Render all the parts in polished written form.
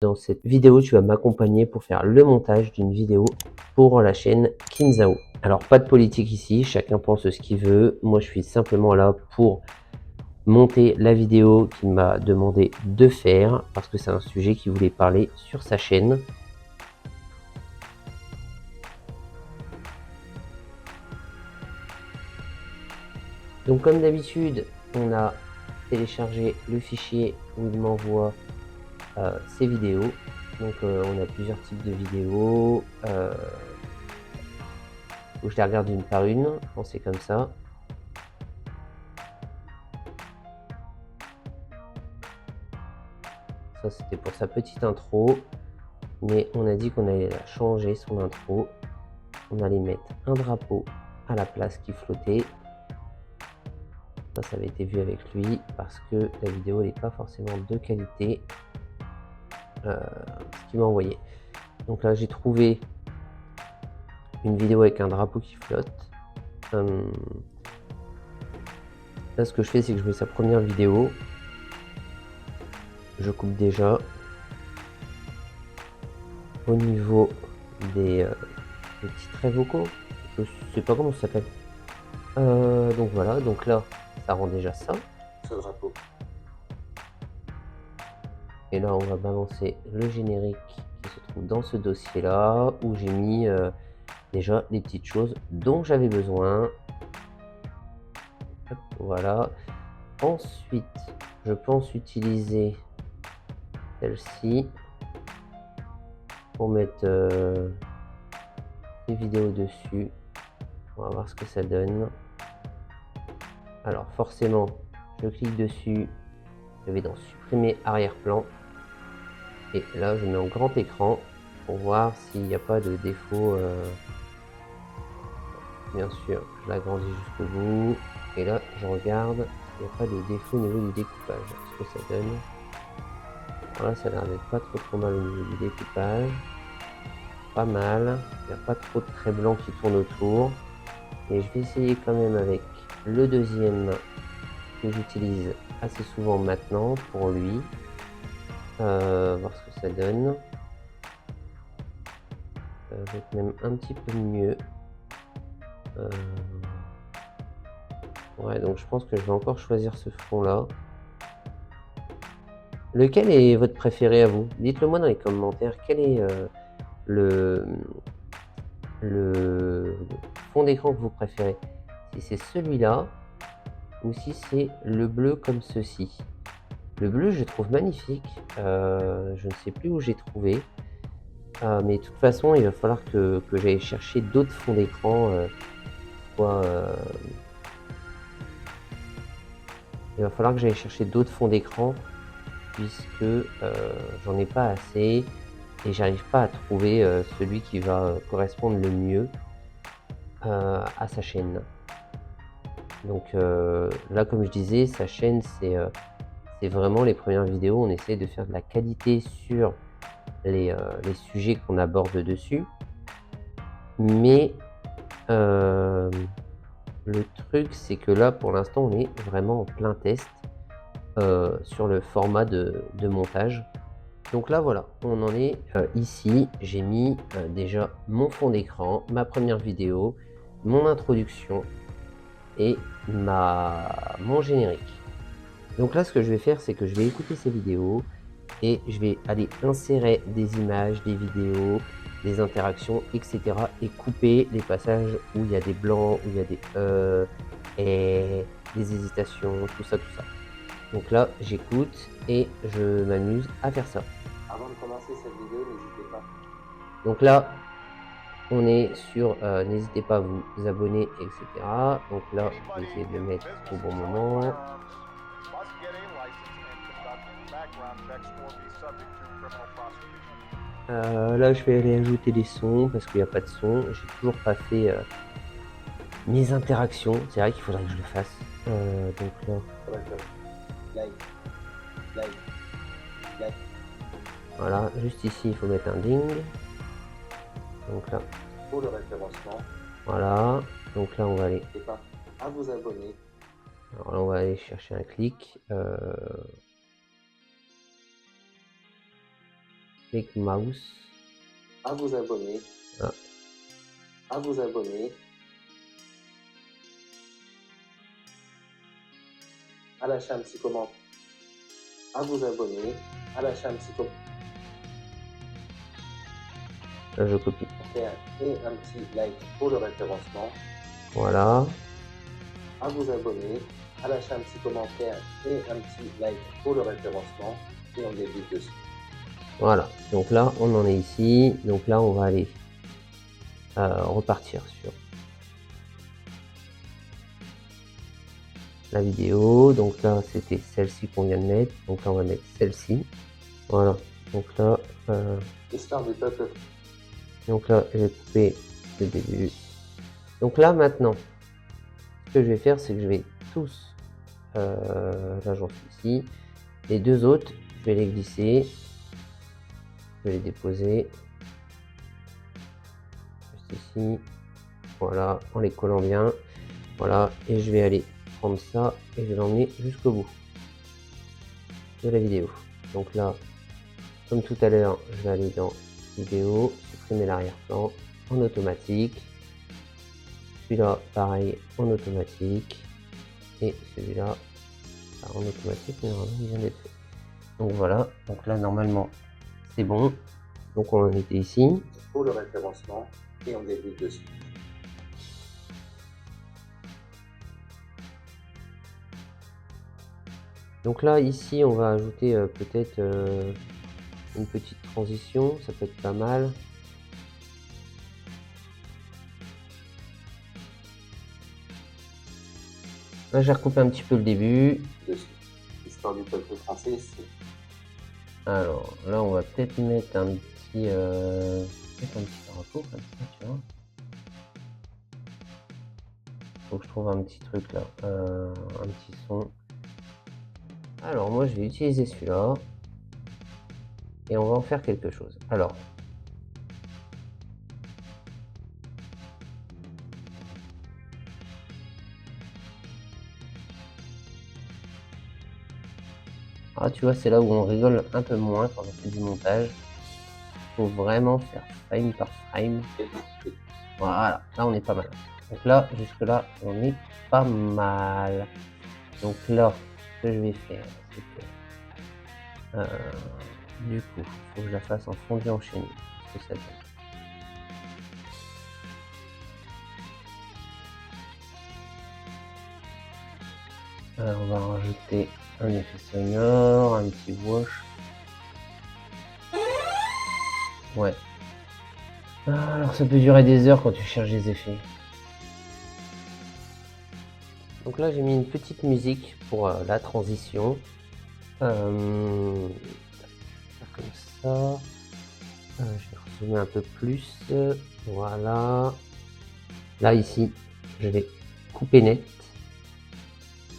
Dans cette vidéo, tu vas m'accompagner pour faire le montage d'une vidéo pour la chaîne Kinzao. Alors, pas de politique ici, chacun pense ce qu'il veut. Moi, je suis simplement là pour monter la vidéo qu'il m'a demandé de faire parce que c'est un sujet qu'il voulait parler sur sa chaîne. Donc, comme d'habitude, on a téléchargé le fichier où il m'envoie ces vidéos. Donc, on a plusieurs types de vidéos. Où je les regarde une par une, je pense que c'est comme ça. Ça, c'était pour sa petite intro, mais on a dit qu'on allait la changer, son intro. On allait mettre un drapeau à la place qui flottait. Ça avait été vu avec lui parce que la vidéo n'est pas forcément de qualité, ce qu'il m'a envoyé. Donc là, j'ai trouvé une vidéo avec un drapeau qui flotte. Là, ce que je fais, c'est que je mets sa première vidéo. Je coupe déjà au niveau des petits traits vocaux. Je sais pas comment ça s'appelle. Donc voilà, donc là, ça rend déjà ça. Ce drapeau. Et là, on va balancer le générique qui se trouve dans ce dossier-là, où j'ai mis déjà les petites choses dont j'avais besoin. Hop, voilà. Ensuite, je pense utiliser celle-ci pour mettre des vidéos dessus. On va voir ce que ça donne. Alors forcément, je clique dessus, je vais dans supprimer arrière-plan. Et là, je mets en grand écran pour voir s'il n'y a pas de défaut. Bien sûr, je l'agrandis jusqu'au bout. Et là, je regarde s'il n'y a pas de défaut au niveau du découpage. Ce que ça donne. Voilà, ça a l'air d'être pas trop mal au niveau du découpage. Pas mal. Il n'y a pas trop de traits blancs qui tournent autour. Et je vais essayer quand même avec le deuxième que j'utilise assez souvent maintenant pour lui. Voir ce que ça donne. Avec même un petit peu mieux. Ouais, donc je pense que je vais encore choisir ce fond là. Lequel est votre préféré à vous? Dites-le moi dans les commentaires. Quel est le fond d'écran que vous préférez? Si c'est celui-là ou si c'est le bleu comme ceci. Le bleu, je le trouve magnifique. Je ne sais plus où j'ai trouvé. Mais de toute façon, il va falloir que j'aille chercher d'autres fonds d'écran. Il va falloir que j'aille chercher d'autres fonds d'écran puisque j'en ai pas assez et j'arrive pas à trouver celui qui va correspondre le mieux à sa chaîne. Donc là, comme je disais, sa chaîne, c'est vraiment les premières vidéos. On essaie de faire de la qualité sur les sujets qu'on aborde dessus. Mais le truc, c'est que là, pour l'instant, on est vraiment en plein test sur le format de montage. Donc là, voilà, on en est ici. J'ai mis déjà mon fond d'écran, ma première vidéo, mon introduction et mon générique. Donc là, ce que je vais faire, c'est que je vais écouter ces vidéos et je vais aller insérer des images, des vidéos, des interactions, etc. et couper les passages où il y a des blancs, où il y a des et des hésitations, tout ça, tout ça. Donc là, j'écoute et je m'amuse à faire ça. Avant de commencer cette vidéo, n'hésitez pas. Donc là, on est sur n'hésitez pas à vous abonner, etc. Donc là, je vais essayer de le mettre au bon moment. Là, je vais aller ajouter des sons parce qu'il n'y a pas de son. J'ai toujours pas fait mes interactions. C'est vrai qu'il faudrait que je le fasse. Donc là, Like, like, like. voilà, juste ici, il faut mettre un ding. Donc là, Pour le référencement, voilà. Donc là, on va aller. n'hésitez pas à vous abonner. Alors là, on va aller chercher un clic. Click mouse. À vous abonner. Ah. À vous abonner. À lâcher un petit commentaire. À vous abonner. À lâcher un petit commentaire. Là, je copie. Et un petit like pour le référencement. Voilà. À vous abonner. À lâcher un petit commentaire et un petit like pour le référencement. Et on débute dessus. Voilà. Donc là, on en est ici. Donc là, on va aller repartir sur la vidéo. Donc là, c'était celle-ci qu'on vient de mettre. Donc là, on va mettre celle-ci. Voilà. Donc là, Histoire du peuple. donc là, je vais couper le début. Donc là, maintenant, ce que je vais faire, c'est que je vais tous, là j'en suis ici, les deux autres, je vais les glisser, je vais les déposer juste ici, voilà, en les collant bien, voilà, et je vais aller prendre ça et je vais l'emmener jusqu'au bout de la vidéo. Donc là, comme tout à l'heure, je vais aller dans vidéo, supprimer l'arrière-plan en automatique. Celui-là, pareil, en automatique. Et celui-là, en automatique, mais normalement, il vient d'être fait. Donc voilà, donc là, normalement, c'est bon. Donc on en était ici. Pour le référencement. Et on débute dessus. Donc là, ici, on va ajouter peut-être une petite transition. Ça peut être pas mal. Là, j'ai recoupé un petit peu le début. Dessus. Histoire du peuple français, c'est Alors là, on va peut-être mettre un petit retour comme ça, tu vois. Faut que je trouve un petit truc là, un petit son. Alors moi, je vais utiliser celui-là et on va en faire quelque chose. Alors, ah, tu vois, c'est là où on rigole un peu moins quand on fait du montage. Faut vraiment faire frame par frame. Voilà, là on est pas mal. Donc là, jusque là, on est pas mal. Donc là, ce que je vais faire, c'est que du coup, il faut que je la fasse en fondu enchaîné. Ce que ça donne. Alors, on va rajouter un effet sonore, un petit wash. Ouais. Ah, alors ça peut durer des heures quand tu cherches des effets. Donc là j'ai mis une petite musique pour la transition. Comme ça. Je vais rezoomer un peu plus. Voilà. Là ici, je vais couper net.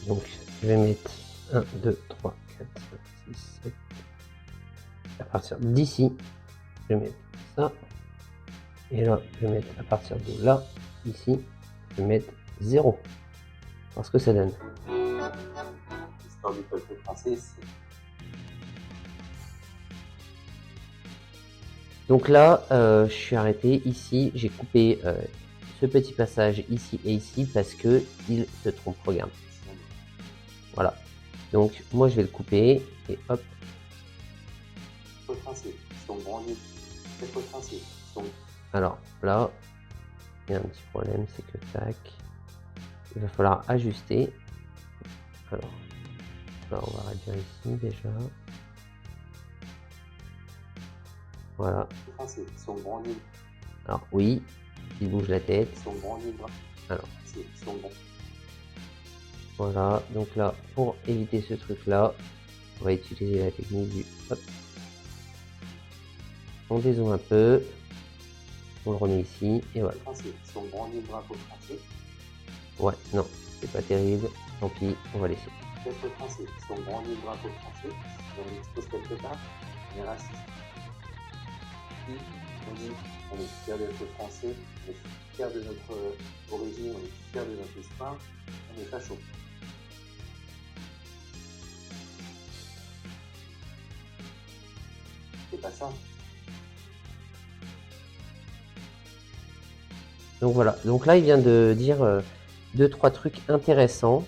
Donc je vais mettre 1, 2, 3, 4, 5, 6, 7. À partir d'ici, je vais mettre ça. Et là, je vais mettre à partir de là, ici, je vais mettre 0. Parce que ça donne. l'histoire du peuple français, c'est Donc là, je suis arrêté ici, j'ai coupé ce petit passage ici et ici parce que il se trompe, regarde. Voilà. Donc moi je vais le couper et hop. le français, son grand livre. Le français, son Alors là, il y a un petit problème, c'est que tac, il va falloir ajuster. Alors là, on va réduire ici déjà. Voilà. le français, son grand livre. Alors oui, il bouge la tête. Son grand livre. Alors. C'est son grand. Voilà, donc là, pour éviter ce truc-là, on va utiliser la technique du hop. On dézoome un peu, on le remet ici, et voilà. Le français, son grand livre drapeau français. Ouais, non, c'est pas terrible, tant pis, on va laisser. Le français, son grand livre drapeau français. On l'expose quelque part, on est raciste. Puis, on dit, on est fier d'être français, on est fier de notre origine, on est fier de notre histoire, on est facho. C'est pas ça. Donc voilà, donc là il vient de dire 2-3 trucs intéressants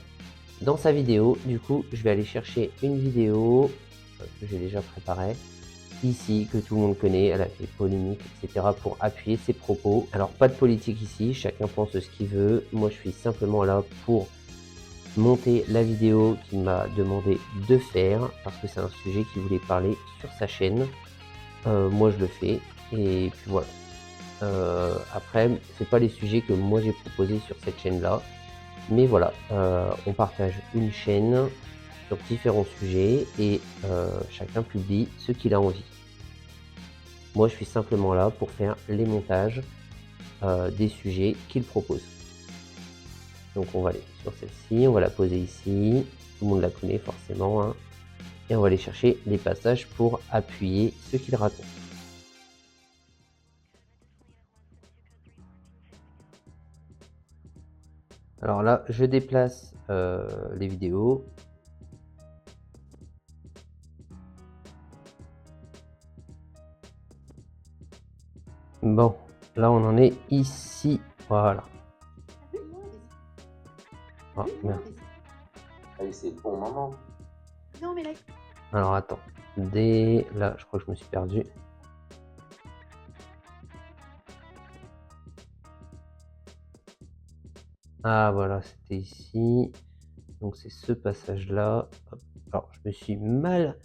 dans sa vidéo. Du coup, je vais aller chercher une vidéo que j'ai déjà préparée ici, que tout le monde connaît. Elle a fait polémique, etc. pour appuyer ses propos. Alors pas de politique ici, chacun pense ce qu'il veut. Moi je suis simplement là pour monter la vidéo qu'il m'a demandé de faire parce que c'est un sujet qu'il voulait parler sur sa chaîne. Moi je le fais et puis voilà. Après, c'est pas les sujets que moi j'ai proposés sur cette chaîne-là, mais voilà, on partage une chaîne sur différents sujets et chacun publie ce qu'il a envie. Moi, je suis simplement là pour faire les montages des sujets qu'il propose. Donc on va aller sur celle-ci, on va la poser ici, tout le monde la connaît forcément, hein, et on va aller chercher les passages pour appuyer ce qu'il raconte. Alors là, je déplace les vidéos. Bon, là on en est ici, voilà. Ah, merde. Allez, c'est le bon moment. Non, mais là, Alors attends, là je crois que je me suis perdu. Ah voilà, c'était ici. Donc c'est ce passage-là. Hop. Alors je me suis mal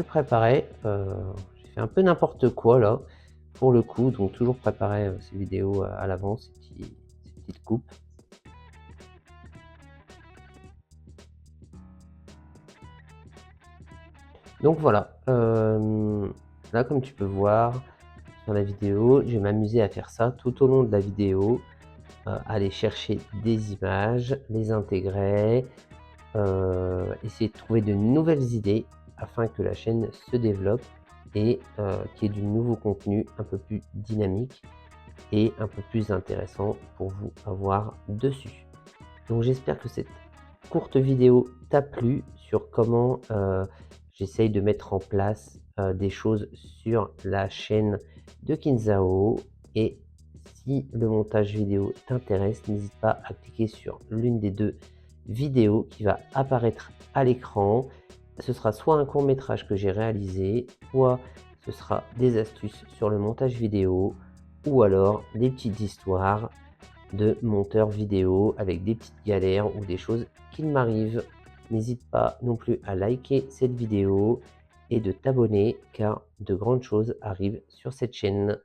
préparé. J'ai fait un peu n'importe quoi là, pour le coup. Donc toujours préparer ces vidéos à l'avance, ces petites coupes. Donc voilà. Là comme tu peux voir sur la vidéo, je vais m'amuser à faire ça tout au long de la vidéo. Aller chercher des images, les intégrer, essayer de trouver de nouvelles idées afin que la chaîne se développe et qu'il y ait du nouveau contenu un peu plus dynamique et un peu plus intéressant pour vous à voir dessus. Donc j'espère que cette courte vidéo t'a plu sur comment j'essaye de mettre en place des choses sur la chaîne de Kinzao. Et si le montage vidéo t'intéresse, n'hésite pas à cliquer sur l'une des deux vidéos qui va apparaître à l'écran. Ce sera soit un court métrage que j'ai réalisé, soit ce sera des astuces sur le montage vidéo, ou alors des petites histoires de monteur vidéo avec des petites galères ou des choses qui m'arrivent. N'hésite pas non plus à liker cette vidéo et de t'abonner car de grandes choses arrivent sur cette chaîne.